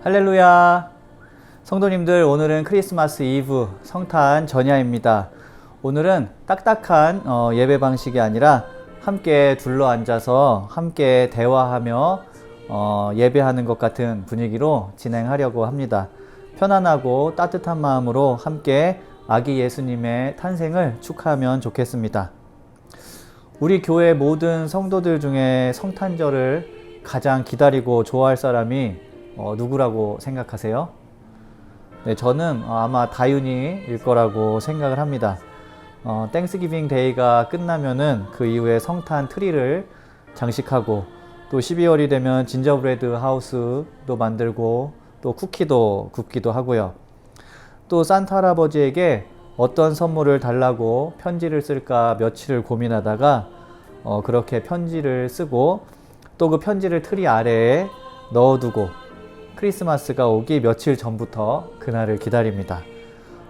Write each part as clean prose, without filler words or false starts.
할렐루야. 성도님들, 오늘은 크리스마스 이브 성탄 전야입니다. 오늘은 딱딱한 예배 방식이 아니라 함께 둘러 앉아서 함께 대화하며 예배하는 것 같은 분위기로 진행하려고 합니다. 편안하고 따뜻한 마음으로 함께 아기 예수님의 탄생을 축하하면 좋겠습니다. 우리 교회 모든 성도들 중에 성탄절을 가장 기다리고 좋아할 사람이 누구라고 생각하세요? 네, 저는 아마 다윤이일 거라고 생각을 합니다. 땡스기빙 데이가 끝나면은 그 이후에 성탄 트리를 장식하고 또 12월이 되면 진저브레드 하우스도 만들고 또 쿠키도 굽기도 하고요. 또 산타 할아버지에게 어떤 선물을 달라고 편지를 쓸까 며칠을 고민하다가 그렇게 편지를 쓰고 또 그 편지를 트리 아래에 넣어두고 크리스마스가 오기 며칠 전부터 그날을 기다립니다.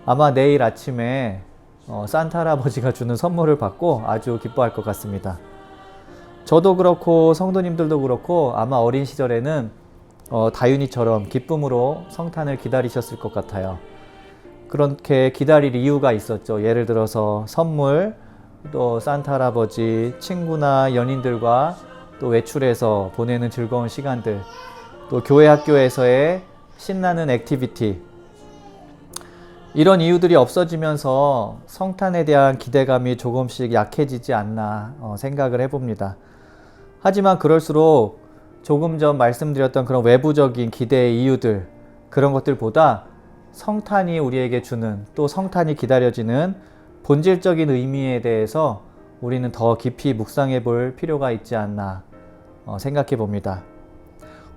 아마 내일 아침에 산타 할아버지가 주는 선물을 받고 아주 기뻐할 것 같습니다. 저도 그렇고 성도님들도 그렇고 아마 어린 시절에는 다윤이처럼 기쁨으로 성탄을 기다리셨을 것 같아요. 그렇게 기다릴 이유가 있었죠. 예를 들어서 선물, 또 산타 할아버지, 친구나 연인들과 또 외출해서 보내는 즐거운 시간들, 또 교회 학교에서의 신나는 액티비티, 이런 이유들이 없어지면서 성탄에 대한 기대감이 조금씩 약해지지 않나 생각을 해봅니다. 하지만 그럴수록 조금 전 말씀드렸던 그런 외부적인 기대의 이유들, 그런 것들보다 성탄이 우리에게 주는, 또 성탄이 기다려지는 본질적인 의미에 대해서 우리는 더 깊이 묵상해 볼 필요가 있지 않나 생각해 봅니다.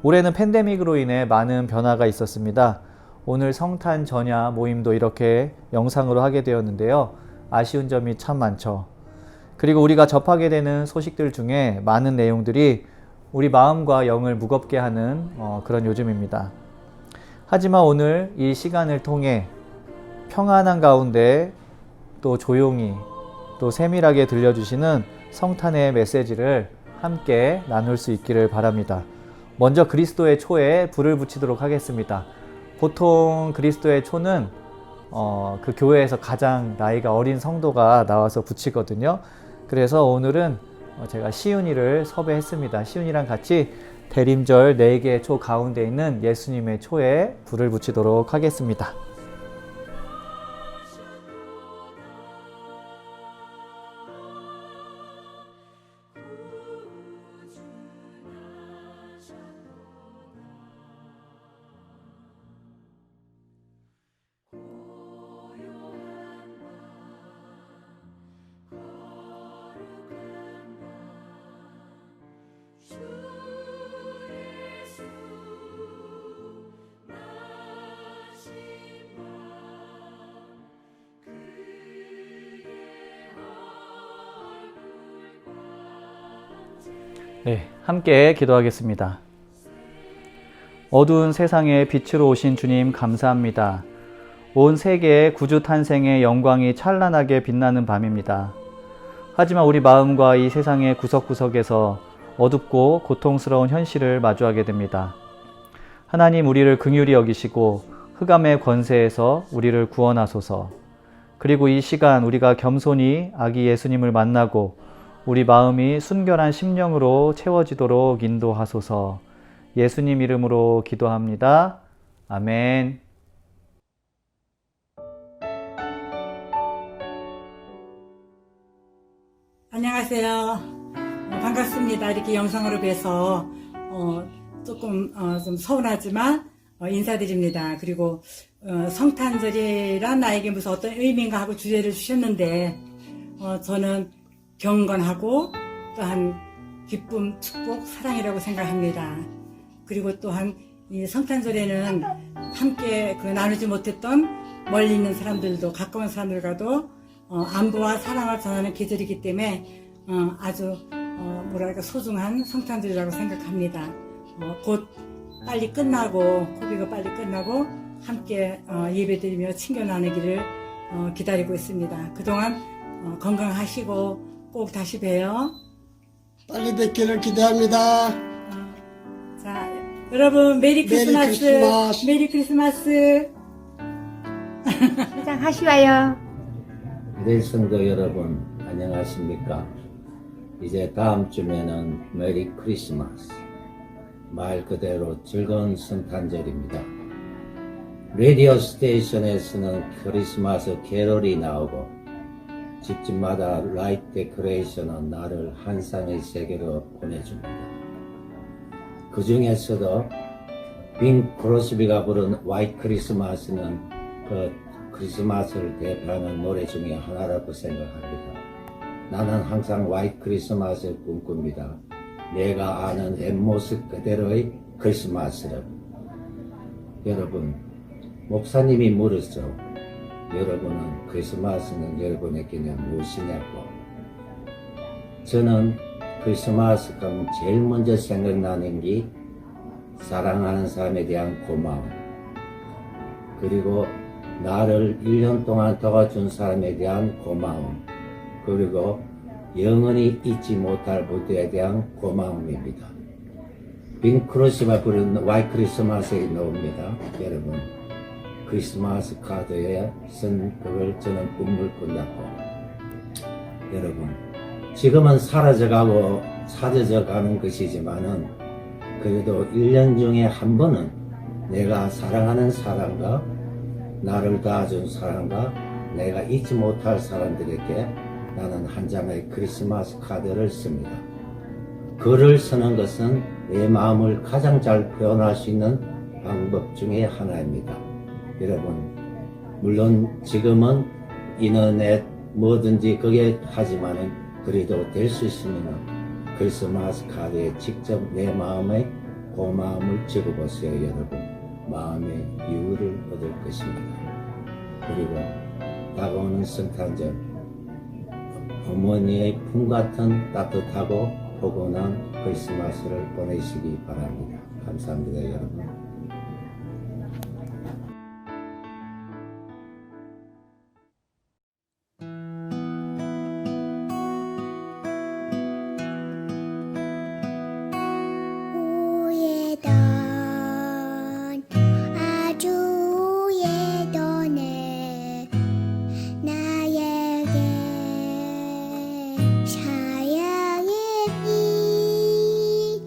올해는 팬데믹으로 인해 많은 변화가 있었습니다. 오늘 성탄 전야 모임도 이렇게 영상으로 하게 되었는데요. 아쉬운 점이 참 많죠. 그리고 우리가 접하게 되는 소식들 중에 많은 내용들이 우리 마음과 영을 무겁게 하는 그런 요즘입니다. 하지만 오늘 이 시간을 통해 평안한 가운데 또 조용히 또 세밀하게 들려주시는 성탄의 메시지를 함께 나눌 수 있기를 바랍니다. 먼저 그리스도의 초에 불을 붙이도록 하겠습니다. 보통 그리스도의 초는 그 교회에서 가장 나이가 어린 성도가 나와서 붙이거든요. 그래서 오늘은 제가 시윤이를 섭외했습니다. 시윤이랑 같이 대림절 4개의 초 가운데 있는 예수님의 초에 불을 붙이도록 하겠습니다. 네, 함께 기도하겠습니다. 어두운 세상에 빛으로 오신 주님 감사합니다. 온 세계의 구주 탄생의 영광이 찬란하게 빛나는 밤입니다. 하지만 우리 마음과 이 세상의 구석구석에서 어둡고 고통스러운 현실을 마주하게 됩니다. 하나님, 우리를 긍휼히 여기시고 흑암의 권세에서 우리를 구원하소서. 그리고 이 시간 우리가 겸손히 아기 예수님을 만나고 우리 마음이 순결한 심령으로 채워지도록 인도하소서. 예수님 이름으로 기도합니다. 아멘. 안녕하세요. 반갑습니다. 이렇게 영상으로 뵈서 조금 좀 서운하지만 인사드립니다. 그리고 성탄절이란 나에게 무슨 어떤 의미인가 하고 주제를 주셨는데 저는 경건하고 또한 기쁨, 축복, 사랑이라고 생각합니다. 그리고 또한 이 성탄절에는 함께 나누지 못했던 멀리 있는 사람들도, 가까운 사람들과도 안부와 사랑을 전하는 계절이기 때문에 아주 소중한 성탄절이라고 생각합니다. 곧 빨리 끝나고, 코비가 빨리 끝나고 함께 예배드리며 친교 나누기를 기다리고 있습니다. 그동안 건강하시고 꼭 다시 봬요. 빨리 뵙기를 기대합니다. 자, 여러분 메리 크리스마스. 크리스마스. 메리 크리스마스. 시작하시와요. 네, 성도 여러분, 안녕하십니까? 이제 다음 주면은 메리 크리스마스. 말 그대로 즐거운 성탄절입니다. 라디오 스테이션에서는 크리스마스 캐롤이 나오고 집집마다 라이트 데코레이션은 나를 환상의 세계로 보내줍니다. 그 중에서도 빈 크로스비가 부른 화이트 크리스마스는 그 크리스마스를 대표하는 노래 중에 하나라고 생각합니다. 나는 항상 화이트 크리스마스를 꿈꿉니다. 내가 아는 옛모습 그대로의 크리스마스를. 여러분, 목사님이 물었죠. 여러분은 크리스마스는 여러분에게는 무엇이냐고. 저는 크리스마스 하면 제일 먼저 생각나는 게 사랑하는 사람에 대한 고마움, 그리고 나를 1년 동안 도와준 사람에 대한 고마움, 그리고 영원히 잊지 못할 무대에 대한 고마움입니다. 빈 크로스비가 부른 화이트 크리스마스에 나옵니다. 여러분, 크리스마스 카드에 쓴 그걸 저는 꿈을 꾼다고. 여러분, 지금은 사라져가고 사라져가는 것이지만은 그래도 1년 중에 한 번은 내가 사랑하는 사람과 나를 도와준 사람과 내가 잊지 못할 사람들에게 나는 한 장의 크리스마스 카드를 씁니다. 글을 쓰는 것은 내 마음을 가장 잘 표현할 수 있는 방법 중에 하나입니다. 여러분, 물론 지금은 인터넷 뭐든지 그게 하지만은 그래도 될 수 있으면 크리스마스 카드에 직접 내 마음의 고마움을 적어보세요. 여러분, 마음의 이유를 얻을 것입니다. 그리고 다가오는 성탄절, 어머니의 품 같은 따뜻하고 포근한 크리스마스를 보내시기 바랍니다. 감사합니다, 여러분. 예던 아주 예전에 나에게 사랑의 빛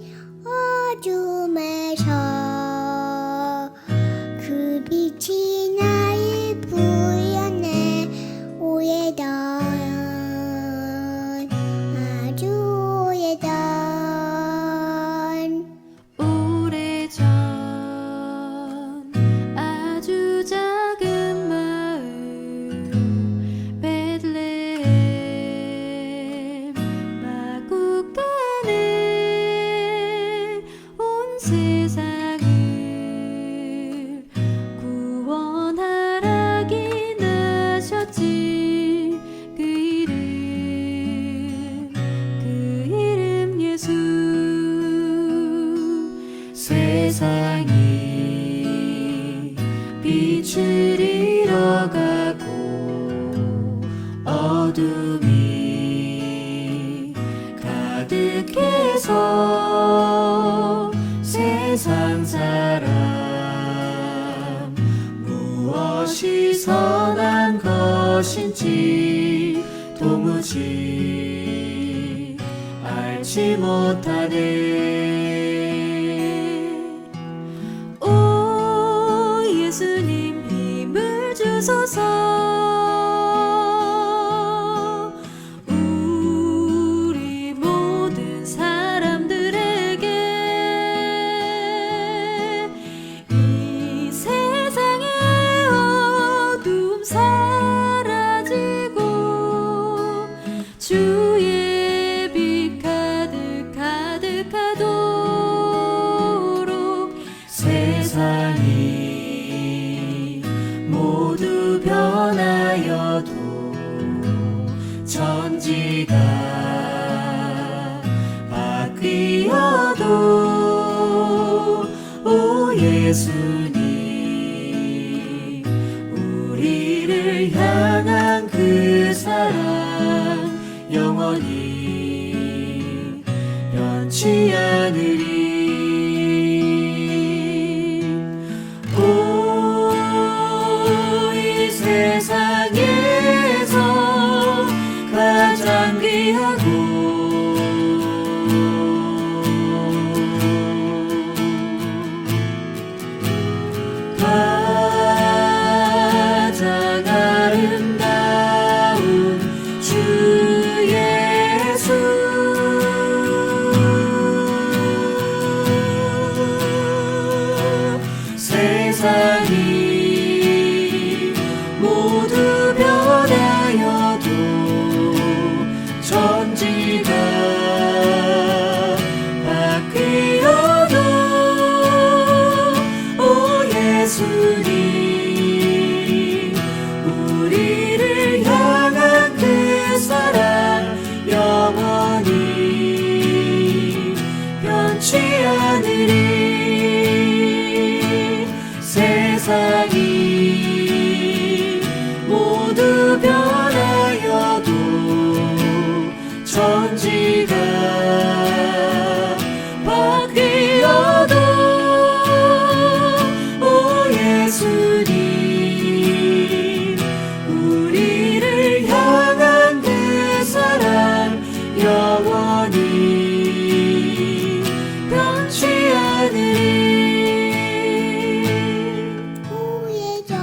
어둠에서 그 빛이 나를 부여내 오예던 아주 예던 오래전 아주 작은 마을 베들레헴 마국간에 온 세상을 구원하라기 나셨지. 그 이름 예수. 세상이 빛을 잃어가고 어둠이 가득해서 세상 사람 무엇이 선한 것인지 도무지 알지 못하네. 오 예수님 힘을 주소서. 우리 모든 사람들에게 이 세상의 어둠 사라지고 주의 빛 가득하도록 세상이 모두 변하여도 천지가 바뀌어도 오 예수님 우리를 향한 그 사랑 영원히 변치 않으리. 하늘이 세상이 모두 변하여도 천지가 바뀌어도 오 예수님 우리를 향한 그 사랑 영원히 변치 않으리. 우회전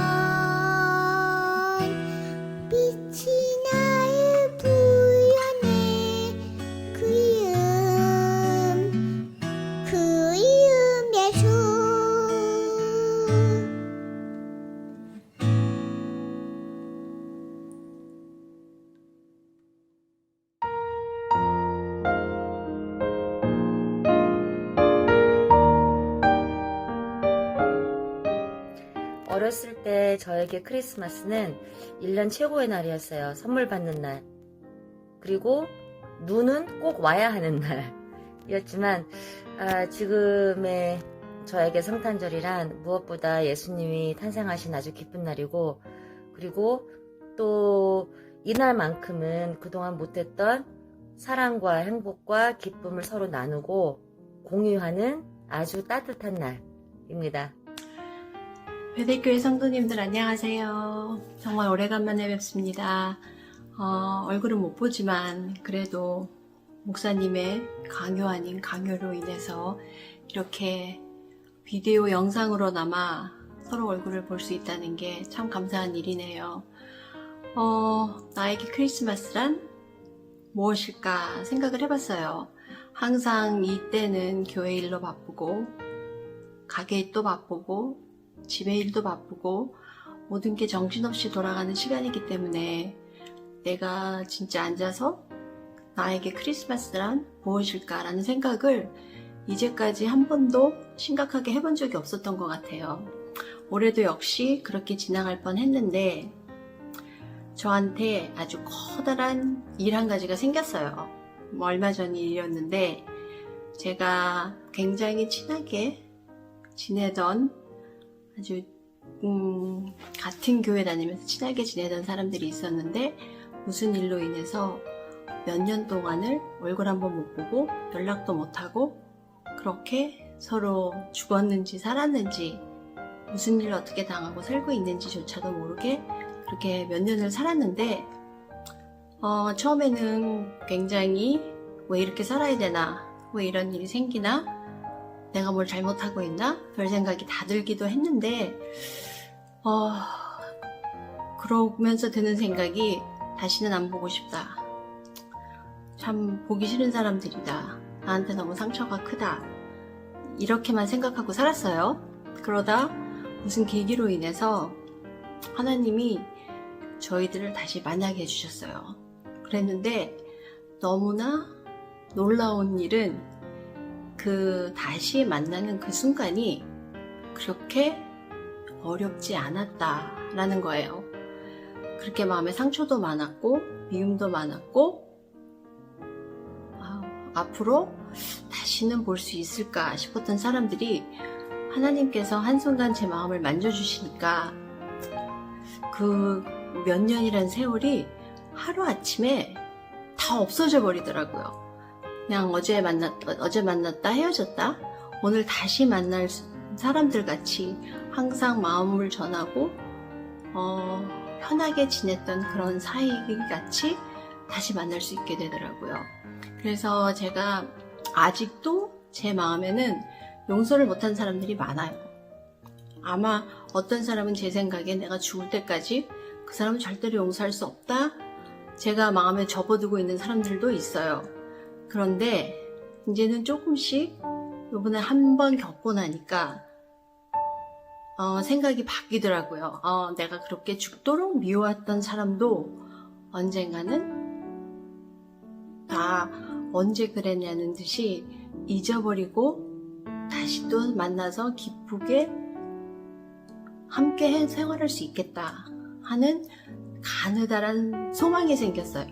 빛이 나를 불러내 그 이름 예수. 어렸을 때 저에게 크리스마스는 1년 최고의 날이었어요. 선물 받는 날. 그리고 눈은 꼭 와야 하는 날이었지만 지금의 저에게 성탄절이란 무엇보다 예수님이 탄생하신 아주 기쁜 날이고, 그리고 또 이날만큼은 그동안 못했던 사랑과 행복과 기쁨을 서로 나누고 공유하는 아주 따뜻한 날입니다. 베델교회 성도님들 안녕하세요. 정말 오래간만에 뵙습니다. 얼굴은 못 보지만 그래도 목사님의 강요 아닌 강요로 인해서 이렇게 비디오 영상으로나마 서로 얼굴을 볼 수 있다는 게 참 감사한 일이네요. 나에게 크리스마스란 무엇일까 생각을 해봤어요. 항상 이때는 교회 일로 바쁘고 가게 일도 바쁘고 집에 일도 바쁘고 모든 게 정신없이 돌아가는 시간이기 때문에 내가 진짜 앉아서 나에게 크리스마스란 무엇일까라는 생각을 이제까지 한 번도 심각하게 해본 적이 없었던 것 같아요. 올해도 역시 그렇게 지나갈 뻔했는데 저한테 아주 커다란 일 한 가지가 생겼어요. 얼마 전 일이었는데 제가 굉장히 친하게 지내던 아주 같은 교회 다니면서 친하게 지내던 사람들이 있었는데 무슨 일로 인해서 몇 년 동안을 얼굴 한번 못 보고 연락도 못하고 그렇게 서로 죽었는지 살았는지 무슨 일을 어떻게 당하고 살고 있는지조차도 모르게 그렇게 몇 년을 살았는데 처음에는 굉장히 왜 이렇게 살아야 되나, 왜 이런 일이 생기나, 내가 뭘 잘못하고 있나 별 생각이 다 들기도 했는데 그러면서 드는 생각이 다시는 안 보고 싶다. 참 보기 싫은 사람들이다. 나한테 너무 상처가 크다. 이렇게만 생각하고 살았어요. 그러다 무슨 계기로 인해서 하나님이 저희들을 다시 만나게 해주셨어요. 그랬는데 너무나 놀라운 일은 그 다시 만나는 그 순간이 그렇게 어렵지 않았다라는 거예요. 그렇게 마음에 상처도 많았고 미움도 많았고 앞으로 다시는 볼 수 있을까 싶었던 사람들이 하나님께서 한순간 제 마음을 만져주시니까 그 몇 년이란 세월이 하루아침에 다 없어져 버리더라고요. 그냥 어제 만났다 헤어졌다 오늘 다시 만날 사람들 같이 항상 마음을 전하고 편하게 지냈던 그런 사이 같이 다시 만날 수 있게 되더라고요. 그래서 제가 아직도 제 마음에는 용서를 못한 사람들이 많아요. 아마 어떤 사람은 제 생각에 내가 죽을 때까지 그 사람은 절대로 용서할 수 없다, 제가 마음에 접어두고 있는 사람들도 있어요. 그런데 이제는 조금씩 이번에 한 번 겪고 나니까 생각이 바뀌더라고요. 내가 그렇게 죽도록 미워했던 사람도 언젠가는 다 언제 그랬냐는 듯이 잊어버리고 다시 또 만나서 기쁘게 함께 생활할 수 있겠다 하는 가느다란 소망이 생겼어요.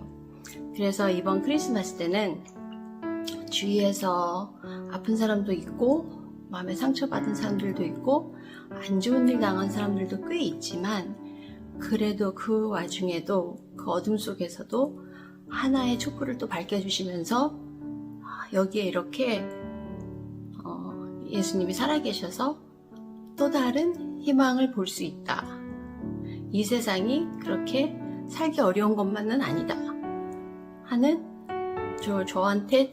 그래서 이번 크리스마스 때는 주위에서 아픈 사람도 있고 마음에 상처받은 사람들도 있고 안 좋은 일 당한 사람들도 꽤 있지만 그래도 그 와중에도 그 어둠 속에서도 하나의 촛불을 또 밝혀주시면서 여기에 이렇게 예수님이 살아계셔서 또 다른 희망을 볼 수 있다. 이 세상이 그렇게 살기 어려운 것만은 아니다. 하는 저한테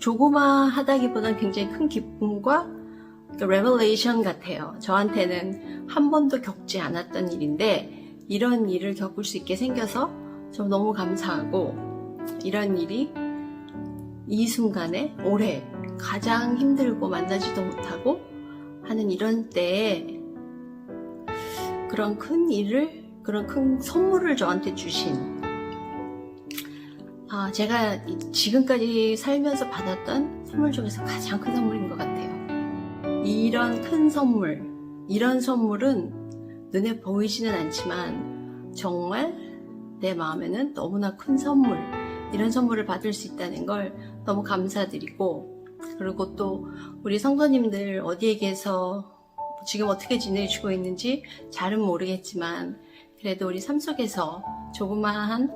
조그마하다기보다는 굉장히 큰 기쁨과 레벨레이션 같아요. 저한테는 한 번도 겪지 않았던 일인데 이런 일을 겪을 수 있게 생겨서 저 너무 감사하고 이런 일이 이 순간에 올해 가장 힘들고 만나지도 못하고 하는 이런 때에 그런 큰 일을, 그런 큰 선물을 저한테 주신 제가 지금까지 살면서 받았던 선물 중에서 가장 큰 선물인 것 같아요. 이런 큰 선물, 이런 선물은 눈에 보이지는 않지만 정말 내 마음에는 너무나 큰 선물, 이런 선물을 받을 수 있다는 걸 너무 감사드리고, 그리고 또 우리 성도님들 어디에 계서 지금 어떻게 지내시고 있는지 잘은 모르겠지만 그래도 우리 삶 속에서 조그마한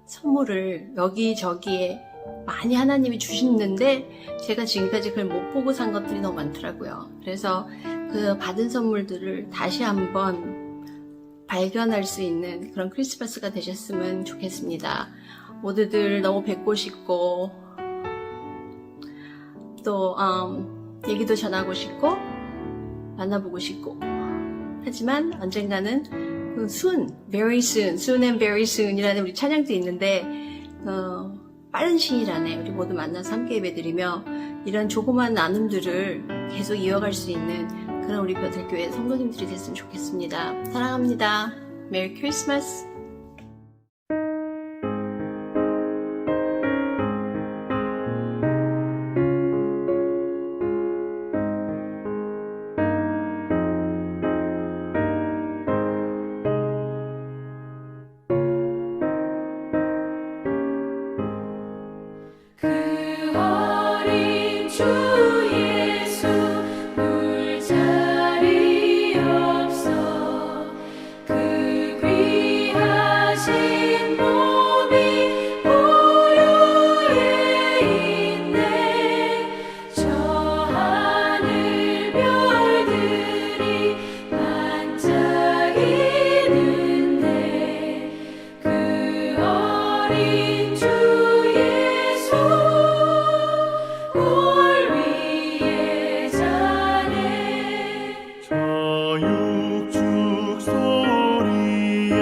선물을 여기저기에 많이 하나님이 주시는데 제가 지금까지 그걸 못 보고 산 것들이 너무 많더라고요. 그래서 그 받은 선물들을 다시 한번 발견할 수 있는 그런 크리스마스가 되셨으면 좋겠습니다. 모두들 너무 뵙고 싶고 또 얘기도 전하고 싶고 만나보고 싶고 하지만 언젠가는 그 very soon and very soon 이라는 우리 찬양도 있는데 빠른 시일 안에 우리 모두 만나서 함께 예배드리며 이런 조그만 나눔들을 계속 이어갈 수 있는 그런 우리 베들교회 성도님들이 됐으면 좋겠습니다. 사랑합니다. 메리 크리스마스. 그 어린 주 예수 물자리 없어 그 귀하신 몸이 보혈에 있네 저 하늘 별들이 반짝이는데 그 어린 주 골 위에 자네 저 육축 소리에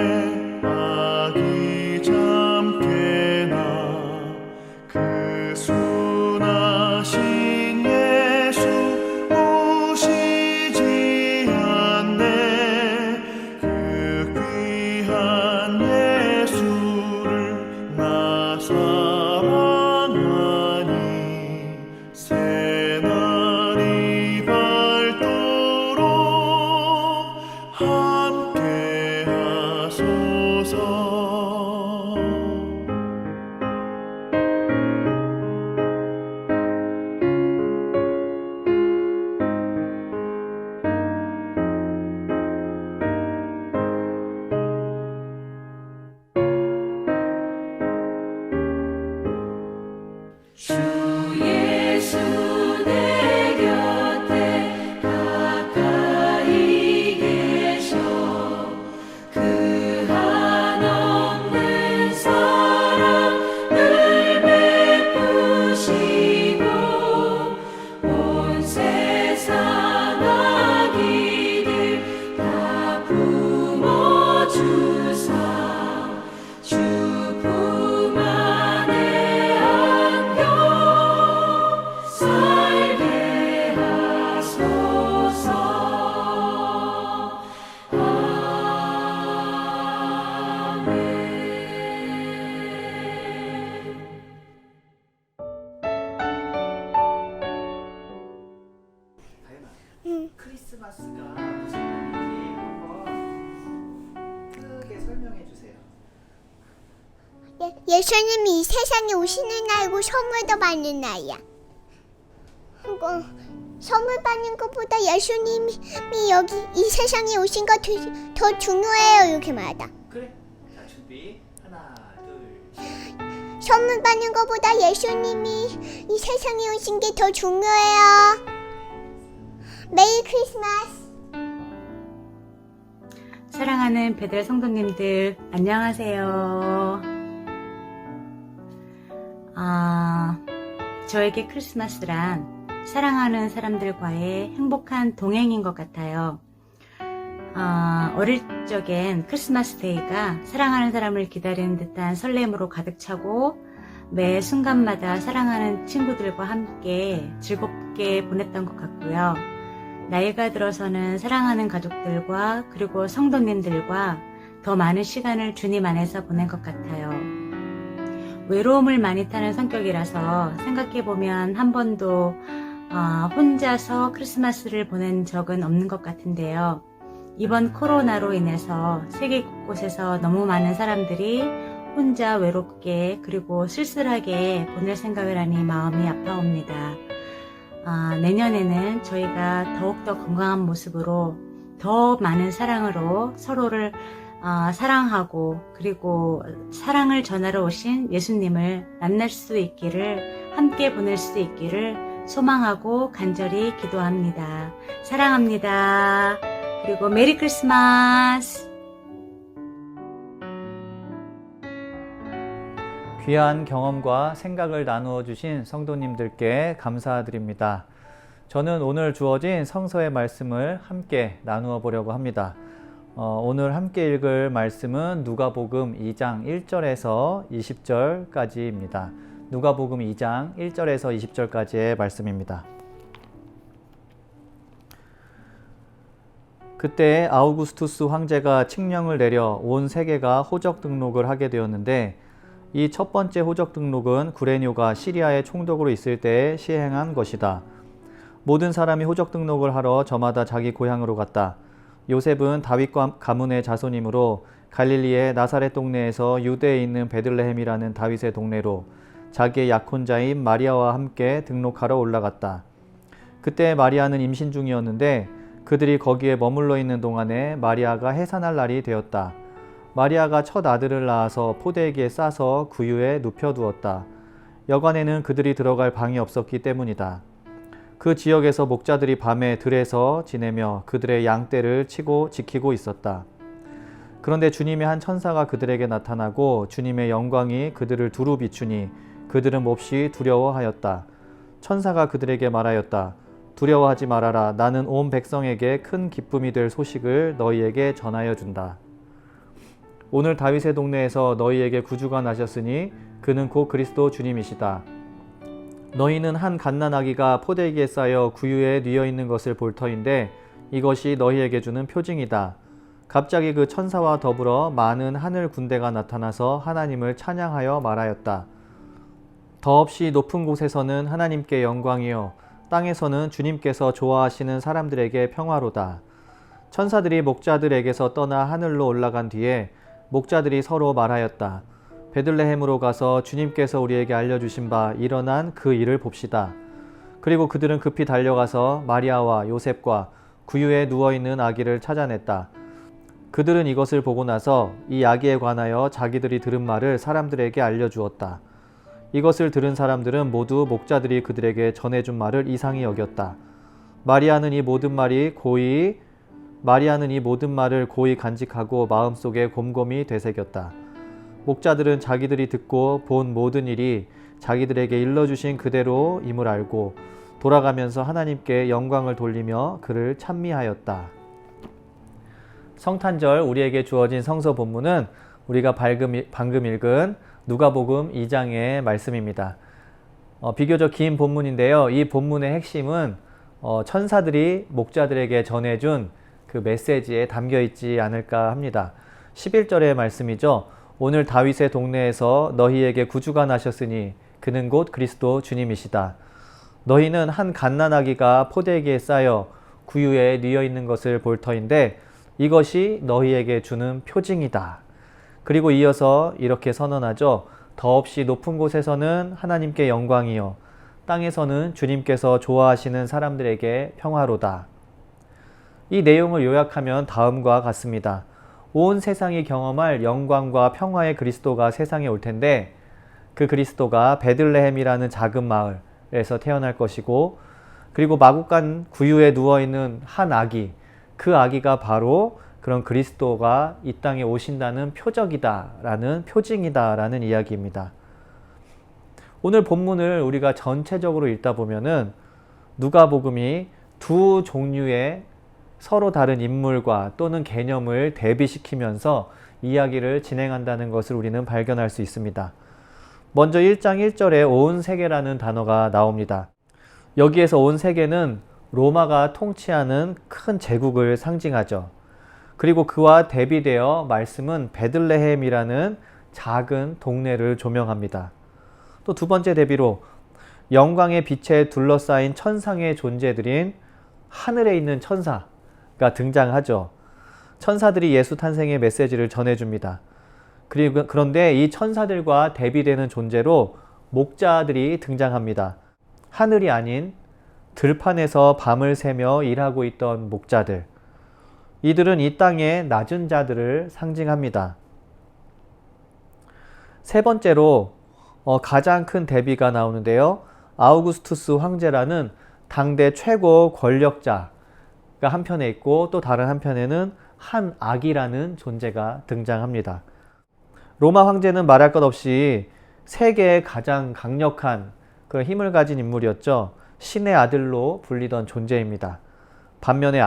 아기 잠깨나 그 순하신 예수 오시지 않네 그 귀한 예수를 나 사랑하니 새날이 밝도록 함께 하소서. 주 예수 내 곁에 가까이 계셔 그 한없는 사랑을 베푸시고 온 세상 아기들 다 품어주사 주 품 안에 안겨 살게 하소서. 아멘. 크리스마스가 무슨 말인지 한번 크게 설명해 주세요. 예수님이 이 세상에 오시는 날이고 선물도 받는 날이야. 그리고 선물 받는 것보다 예수님이 여기 이 세상에 오신 거 더 중요해요. 이렇게 말하다. 그래. 자, 준비. 하나, 둘. 선물 받는 것보다 예수님이 이 세상에 오신 게 더 중요해요. 메리 크리스마스. 사랑하는 베델 성도님들, 안녕하세요. 저에게 크리스마스란 사랑하는 사람들과의 행복한 동행인 것 같아요. 어릴 적엔 크리스마스 데이가 사랑하는 사람을 기다리는 듯한 설렘으로 가득 차고 매 순간마다 사랑하는 친구들과 함께 즐겁게 보냈던 것 같고요. 나이가 들어서는 사랑하는 가족들과 그리고 성도님들과 더 많은 시간을 주님 안에서 보낸 것 같아요. 외로움을 많이 타는 성격이라서 생각해보면 한 번도 혼자서 크리스마스를 보낸 적은 없는 것 같은데요. 이번 코로나로 인해서 세계 곳곳에서 너무 많은 사람들이 혼자 외롭게 그리고 쓸쓸하게 보낼 생각을 하니 마음이 아파옵니다. 내년에는 저희가 더욱더 건강한 모습으로 더 많은 사랑으로 서로를 사랑하고 그리고 사랑을 전하러 오신 예수님을 만날 수 있기를 함께 보낼 수 있기를 소망하고 간절히 기도합니다. 사랑합니다. 그리고 메리 크리스마스. 귀한 경험과 생각을 나누어 주신 성도님들께 감사드립니다. 저는 오늘 주어진 성서의 말씀을 함께 나누어 보려고 합니다. 오늘 함께 읽을 말씀은 누가복음 2장 1절에서 20절까지입니다. 누가복음 2장 1절에서 20절까지의 말씀입니다. 그때 아우구스투스 황제가 칙령을 내려 온 세계가 호적 등록을 하게 되었는데 이 첫 번째 호적 등록은 구레뇨가 시리아의 총독으로 있을 때에 시행한 것이다. 모든 사람이 호적 등록을 하러 저마다 자기 고향으로 갔다. 요셉은 다윗 가문의 자손이므로 갈릴리의 나사렛 동네에서 유대에 있는 베들레헴이라는 다윗의 동네로 자기의 약혼자인 마리아와 함께 등록하러 올라갔다. 그때 마리아는 임신 중이었는데 그들이 거기에 머물러 있는 동안에 마리아가 해산할 날이 되었다. 마리아가 첫 아들을 낳아서 포대기에 싸서 구유에 눕혀두었다. 여관에는 그들이 들어갈 방이 없었기 때문이다. 그 지역에서 목자들이 밤에 들에서 지내며 그들의 양떼를 치고 지키고 있었다. 그런데 주님의 한 천사가 그들에게 나타나고 주님의 영광이 그들을 두루 비추니 그들은 몹시 두려워하였다. 천사가 그들에게 말하였다. 두려워하지 말아라. 나는 온 백성에게 큰 기쁨이 될 소식을 너희에게 전하여 준다. 오늘 다윗의 동네에서 너희에게 구주가 나셨으니 그는 곧 그리스도 주님이시다. 너희는 한 갓난아기가 포대기에 쌓여 구유에 뉘어 있는 것을 볼 터인데 이것이 너희에게 주는 표징이다. 갑자기 그 천사와 더불어 많은 하늘 군대가 나타나서 하나님을 찬양하여 말하였다. 더없이 높은 곳에서는 하나님께 영광이요 땅에서는 주님께서 좋아하시는 사람들에게 평화로다. 천사들이 목자들에게서 떠나 하늘로 올라간 뒤에 목자들이 서로 말하였다. 베들레헴으로 가서 주님께서 우리에게 알려주신 바 일어난 그 일을 봅시다. 그리고 그들은 급히 달려가서 마리아와 요셉과 구유에 누워있는 아기를 찾아냈다. 그들은 이것을 보고 나서 이 아기에 관하여 자기들이 들은 말을 사람들에게 알려주었다. 이것을 들은 사람들은 모두 목자들이 그들에게 전해준 말을 이상히 여겼다. 마리아는 이 모든 말을 고이 간직하고 마음속에 곰곰이 되새겼다. 목자들은 자기들이 듣고 본 모든 일이 자기들에게 일러주신 그대로 임을 알고 돌아가면서 하나님께 영광을 돌리며 그를 찬미하였다. 성탄절 우리에게 주어진 성서 본문은 우리가 방금 읽은 누가복음 2장의 말씀입니다. 비교적 긴 본문인데요. 이 본문의 핵심은 천사들이 목자들에게 전해준 그 메시지에 담겨 있지 않을까 합니다. 11절의 말씀이죠. 오늘 다윗의 동네에서 너희에게 구주가 나셨으니 그는 곧 그리스도 주님이시다. 너희는 한 갓난아기가 포대기에 쌓여 구유에 뉘어 있는 것을 볼 터인데 이것이 너희에게 주는 표징이다. 그리고 이어서 이렇게 선언하죠. 더없이 높은 곳에서는 하나님께 영광이요 땅에서는 주님께서 좋아하시는 사람들에게 평화로다. 이 내용을 요약하면 다음과 같습니다. 온 세상이 경험할 영광과 평화의 그리스도가 세상에 올 텐데 그 그리스도가 베들레헴이라는 작은 마을에서 태어날 것이고, 그리고 마구간 구유에 누워있는 한 아기, 그 아기가 바로 그런 그리스도가 이 땅에 오신다는 표적이다라는, 표징이다라는 이야기입니다. 오늘 본문을 우리가 전체적으로 읽다 보면은 누가복음이 두 종류의 서로 다른 인물과 또는 개념을 대비시키면서 이야기를 진행한다는 것을 우리는 발견할 수 있습니다. 먼저 1장 1절에 온 세계라는 단어가 나옵니다. 여기에서 온 세계는 로마가 통치하는 큰 제국을 상징하죠. 그리고 그와 대비되어 말씀은 베들레헴이라는 작은 동네를 조명합니다. 또 두 번째 대비로 영광의 빛에 둘러싸인 천상의 존재들인 하늘에 있는 천사가 등장하죠. 천사들이 예수 탄생의 메시지를 전해줍니다. 그런데 이 천사들과 대비되는 존재로 목자들이 등장합니다. 하늘이 아닌 들판에서 밤을 새며 일하고 있던 목자들. 이들은 이 땅의 낮은 자들을 상징합니다. 세 번째로 가장 큰 대비가 나오는데요. 아우구스투스 황제라는 당대 최고 권력자가 한편에 있고 또 다른 한편에는 한 아기라는 존재가 등장합니다. 로마 황제는 말할 것 없이 세계의 가장 강력한 그 힘을 가진 인물이었죠. 신의 아들로 불리던 존재입니다. 반면에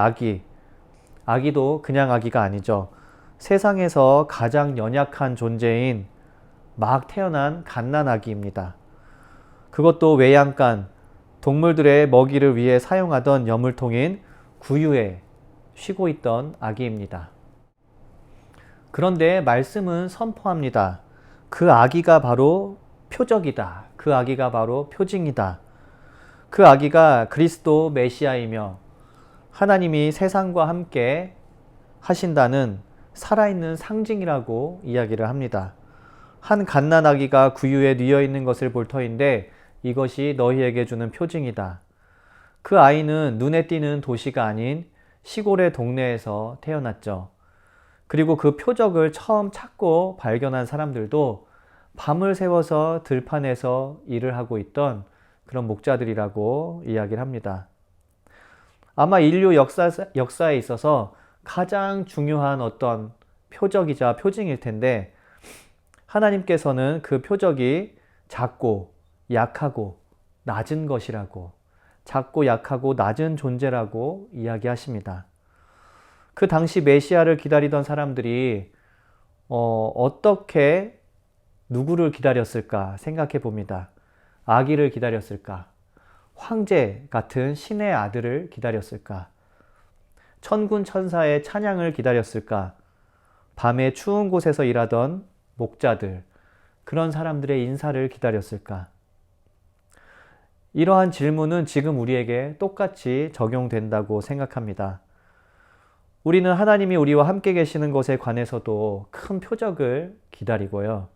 아기도 그냥 아기가 아니죠. 세상에서 가장 연약한 존재인 막 태어난 갓난아기입니다. 그것도 외양간, 동물들의 먹이를 위해 사용하던 여물통인 구유에 쉬고 있던 아기입니다. 그런데 말씀은 선포합니다. 그 아기가 바로 표적이다. 그 아기가 바로 표징이다. 그 아기가 그리스도 메시아이며 하나님이 세상과 함께 하신다는 살아있는 상징이라고 이야기를 합니다. 한 갓난아기가 구유에 뉘어있는 것을 볼 터인데 이것이 너희에게 주는 표징이다. 그 아이는 눈에 띄는 도시가 아닌 시골의 동네에서 태어났죠. 그리고 그 표적을 처음 찾고 발견한 사람들도 밤을 새워서 들판에서 일을 하고 있던 그런 목자들이라고 이야기를 합니다. 아마 인류 역사에 있어서 가장 중요한 어떤 표적이자 표징일 텐데 하나님께서는 그 표적이 작고 약하고 낮은 것이라고, 작고 약하고 낮은 존재라고 이야기하십니다. 그 당시 메시아를 기다리던 사람들이 어떻게 누구를 기다렸을까 생각해 봅니다. 아기를 기다렸을까? 황제 같은 신의 아들을 기다렸을까? 천군 천사의 찬양을 기다렸을까? 밤에 추운 곳에서 일하던 목자들, 그런 사람들의 인사를 기다렸을까? 이러한 질문은 지금 우리에게 똑같이 적용된다고 생각합니다. 우리는 하나님이 우리와 함께 계시는 것에 관해서도 큰 표적을 기다리고요.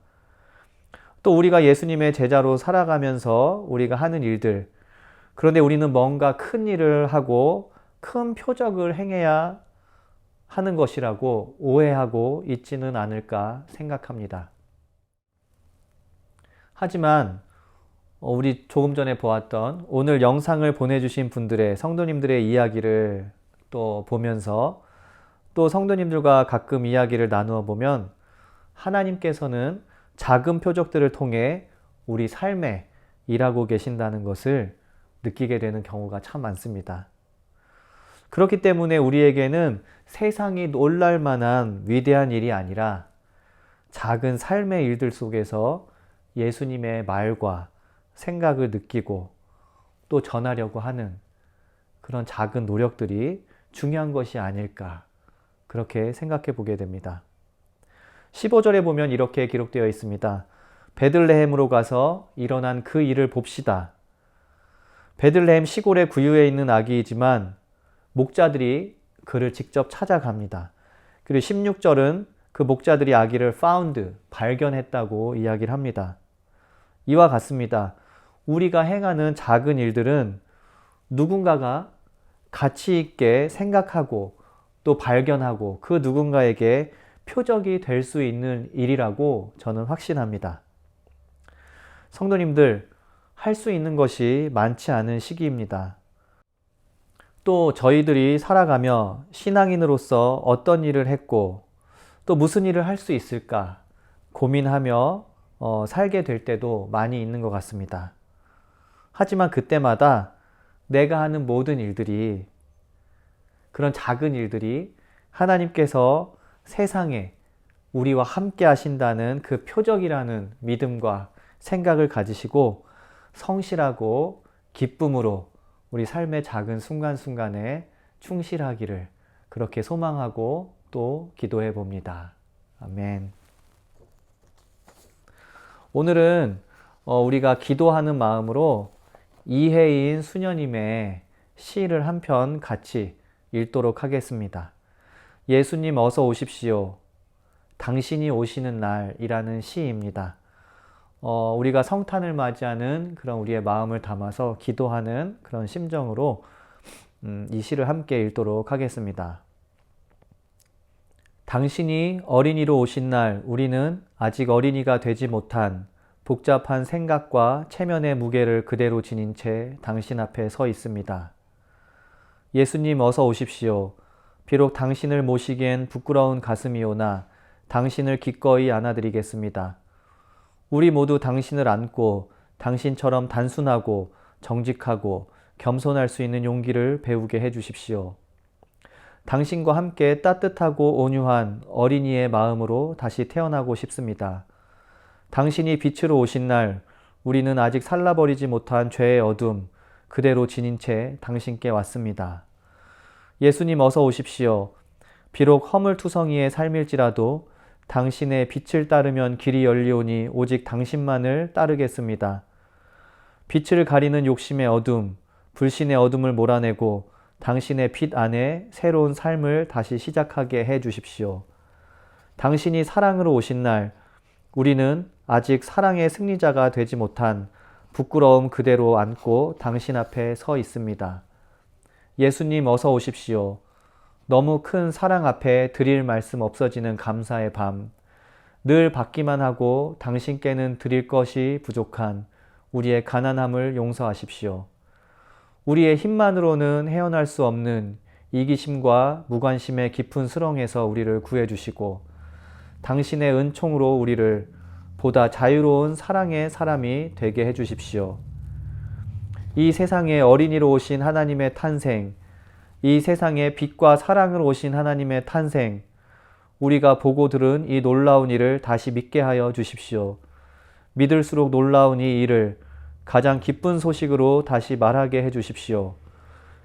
또 우리가 예수님의 제자로 살아가면서 우리가 하는 일들, 그런데 우리는 뭔가 큰 일을 하고 큰 표적을 행해야 하는 것이라고 오해하고 있지는 않을까 생각합니다. 하지만 우리 조금 전에 보았던 오늘 영상을 보내주신 분들의, 성도님들의 이야기를 또 보면서 또 성도님들과 가끔 이야기를 나누어 보면 하나님께서는 작은 표적들을 통해 우리 삶에 일하고 계신다는 것을 느끼게 되는 경우가 참 많습니다. 그렇기 때문에 우리에게는 세상이 놀랄 만한 위대한 일이 아니라 작은 삶의 일들 속에서 예수님의 말과 생각을 느끼고 또 전하려고 하는 그런 작은 노력들이 중요한 것이 아닐까, 그렇게 생각해 보게 됩니다. 15절에 보면 이렇게 기록되어 있습니다. 베들레헴으로 가서 일어난 그 일을 봅시다. 베들레헴 시골의 구유에 있는 아기이지만 목자들이 그를 직접 찾아갑니다. 그리고 16절은 그 목자들이 아기를 found, 발견했다고 이야기를 합니다. 이와 같습니다. 우리가 행하는 작은 일들은 누군가가 가치 있게 생각하고 또 발견하고 그 누군가에게 표적이 될 수 있는 일이라고 저는 확신합니다. 성도님들, 할 수 있는 것이 많지 않은 시기입니다. 또 저희들이 살아가며 신앙인으로서 어떤 일을 했고 또 무슨 일을 할 수 있을까 고민하며 살게 될 때도 많이 있는 것 같습니다. 하지만 그때마다 내가 하는 모든 일들이, 그런 작은 일들이 하나님께서 세상에 우리와 함께 하신다는 그 표적이라는 믿음과 생각을 가지시고 성실하고 기쁨으로 우리 삶의 작은 순간순간에 충실하기를 그렇게 소망하고 또 기도해 봅니다. 아멘. 오늘은 우리가 기도하는 마음으로 이혜인 수녀님의 시를 한 편 같이 읽도록 하겠습니다. 예수님 어서 오십시오. 당신이 오시는 날이라는 시입니다. 우리가 성탄을 맞이하는 그런 우리의 마음을 담아서 기도하는 그런 심정으로 이 시를 함께 읽도록 하겠습니다. 당신이 어린이로 오신 날 우리는 아직 어린이가 되지 못한 복잡한 생각과 체면의 무게를 그대로 지닌 채 당신 앞에 서 있습니다. 예수님 어서 오십시오. 비록 당신을 모시기엔 부끄러운 가슴이 오나 당신을 기꺼이 안아드리겠습니다. 우리 모두 당신을 안고 당신처럼 단순하고 정직하고 겸손할 수 있는 용기를 배우게 해주십시오. 당신과 함께 따뜻하고 온유한 어린이의 마음으로 다시 태어나고 싶습니다. 당신이 빛으로 오신 날 우리는 아직 살라버리지 못한 죄의 어둠 그대로 지닌 채 당신께 왔습니다. 예수님 어서 오십시오. 비록 허물투성이의 삶일지라도 당신의 빛을 따르면 길이 열리오니 오직 당신만을 따르겠습니다. 빛을 가리는 욕심의 어둠, 불신의 어둠을 몰아내고 당신의 빛 안에 새로운 삶을 다시 시작하게 해 주십시오. 당신이 사랑으로 오신 날 우리는 아직 사랑의 승리자가 되지 못한 부끄러움 그대로 안고 당신 앞에 서 있습니다. 예수님 어서 오십시오. 너무 큰 사랑 앞에 드릴 말씀 없어지는 감사의 밤, 늘 받기만 하고 당신께는 드릴 것이 부족한 우리의 가난함을 용서하십시오. 우리의 힘만으로는 헤어날 수 없는 이기심과 무관심의 깊은 수렁에서 우리를 구해주시고 당신의 은총으로 우리를 보다 자유로운 사랑의 사람이 되게 해주십시오. 이 세상에 어린이로 오신 하나님의 탄생, 이 세상에 빛과 사랑으로 오신 하나님의 탄생, 우리가 보고 들은 이 놀라운 일을 다시 믿게 하여 주십시오. 믿을수록 놀라운 이 일을 가장 기쁜 소식으로 다시 말하게 해 주십시오.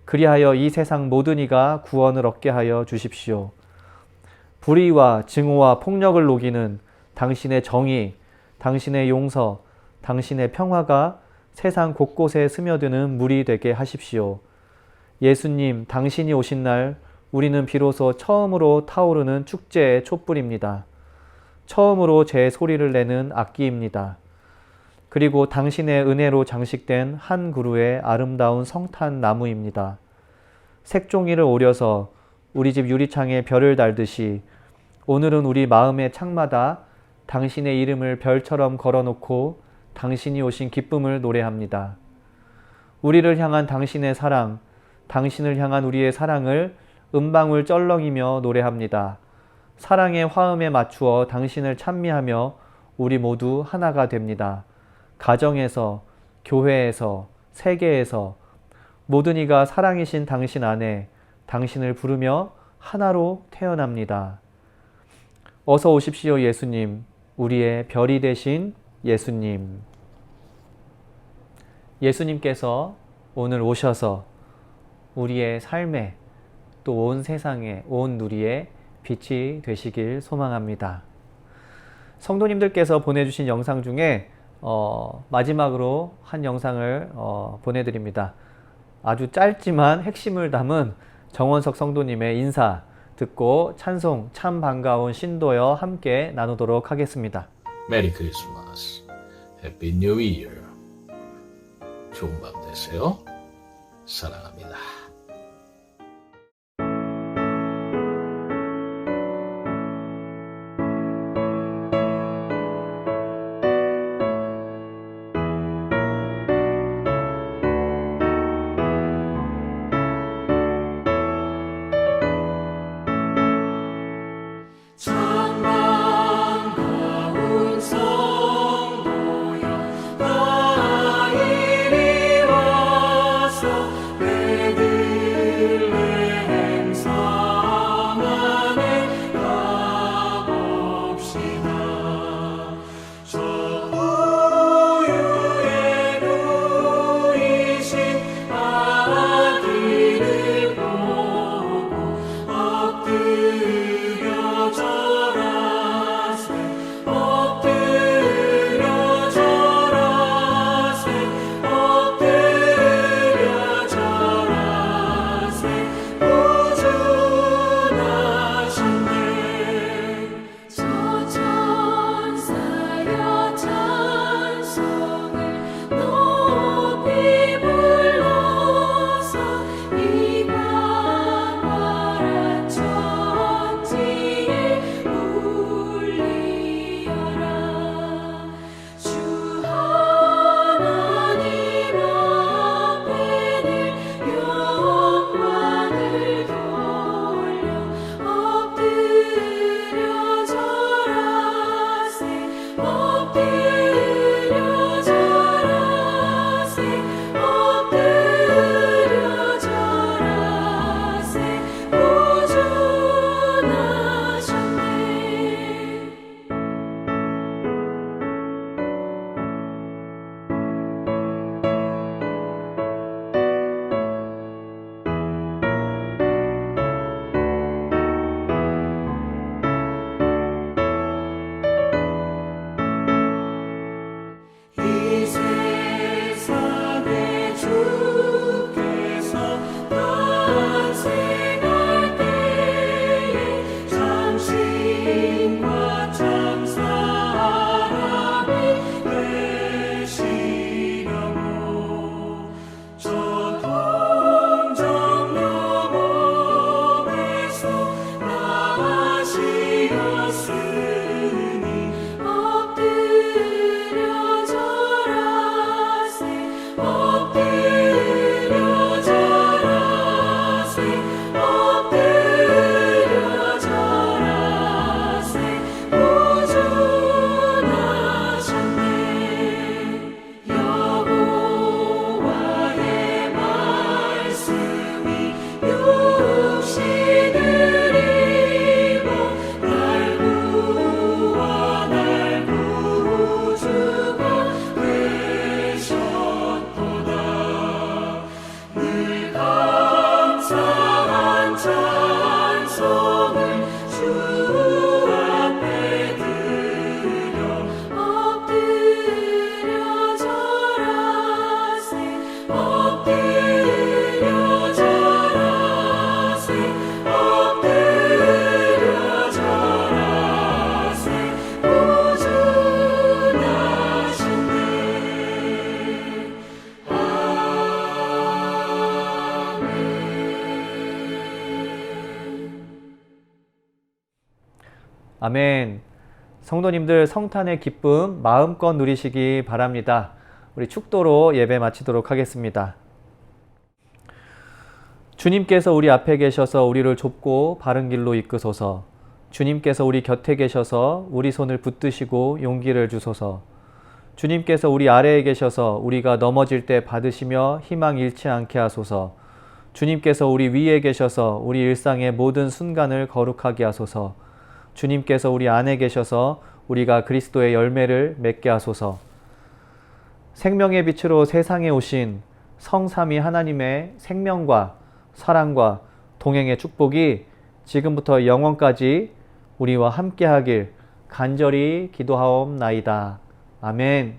그리하여 이 세상 모든 이가 구원을 얻게 하여 주십시오. 불의와 증오와 폭력을 녹이는 당신의 정의, 당신의 용서, 당신의 평화가 세상 곳곳에 스며드는 물이 되게 하십시오. 예수님, 당신이 오신 날 우리는 비로소 처음으로 타오르는 축제의 촛불입니다. 처음으로 제 소리를 내는 악기입니다. 그리고 당신의 은혜로 장식된 한 그루의 아름다운 성탄 나무입니다. 색종이를 오려서 우리 집 유리창에 별을 달듯이 오늘은 우리 마음의 창마다 당신의 이름을 별처럼 걸어놓고 당신이 오신 기쁨을 노래합니다. 우리를 향한 당신의 사랑, 당신을 향한 우리의 사랑을 음방울 쩔렁이며 노래합니다. 사랑의 화음에 맞추어 당신을 찬미하며 우리 모두 하나가 됩니다. 가정에서, 교회에서, 세계에서 모든 이가 사랑이신 당신 안에 당신을 부르며 하나로 태어납니다. 어서 오십시오 예수님, 우리의 별이 되신 예수님. 예수님께서 오늘 오셔서 우리의 삶에 또 온 세상에 온 누리에 빛이 되시길 소망합니다. 성도님들께서 보내주신 영상 중에 마지막으로 한 영상을 보내드립니다. 아주 짧지만 핵심을 담은 정원석 성도님의 인사 듣고 찬송 참 반가운 신도여 함께 나누도록 하겠습니다. 메리 크리스마스. 해피 뉴 이어. 좋은 밤 되세요. 사랑합니다. 찬양가운 성도여 다 이리 와서 베들레헴 성 안에 가봅시다. 저 우유에 누이신 아기를 보고 엎드려 절하세 엎드려 절하세 엎드려 절하세 구주나셨네. 저 천사여 찬송을 높이 불러서 이 광활한 천지에 울리어라. 주 하나님 앞에 늘 영광을 돌려 엎드려 절하세 엎드려 절하세 엎드려 절하세 구주나셨네. 이 세상에 주께서 탄생할 때에 참신과 참사람이 되시려고 저 동정녀 몸에서 나시었으니 엎드려 절하세 엎드려 절하세 엎드려 절하세 구주나셨네. 여호와의 말씀이 육신을 입어 날 구원할 구주가 되셨도다. 늘 감사한 찬송을 주 앞에 드려 엎드려 절하세 엎드려 절하세 엎드려 절하세 구주나셨네. 아멘. 성도님들 성탄의 기쁨 마음껏 누리시기 바랍니다. 우리 축도로 예배 마치도록 하겠습니다. 주님께서 우리 앞에 계셔서 우리를 좁고 바른 길로 이끄소서. 주님께서 우리 곁에 계셔서 우리 손을 붙드시고 용기를 주소서. 주님께서 우리 아래에 계셔서 우리가 넘어질 때 받으시며 희망 잃지 않게 하소서. 주님께서 우리 위에 계셔서 우리 일상의 모든 순간을 거룩하게 하소서. 주님께서 우리 안에 계셔서 우리가 그리스도의 열매를 맺게 하소서. 생명의 빛으로 세상에 오신 성삼위 하나님의 생명과 사랑과 동행의 축복이 지금부터 영원까지 우리와 함께하길 간절히 기도하옵나이다. 아멘.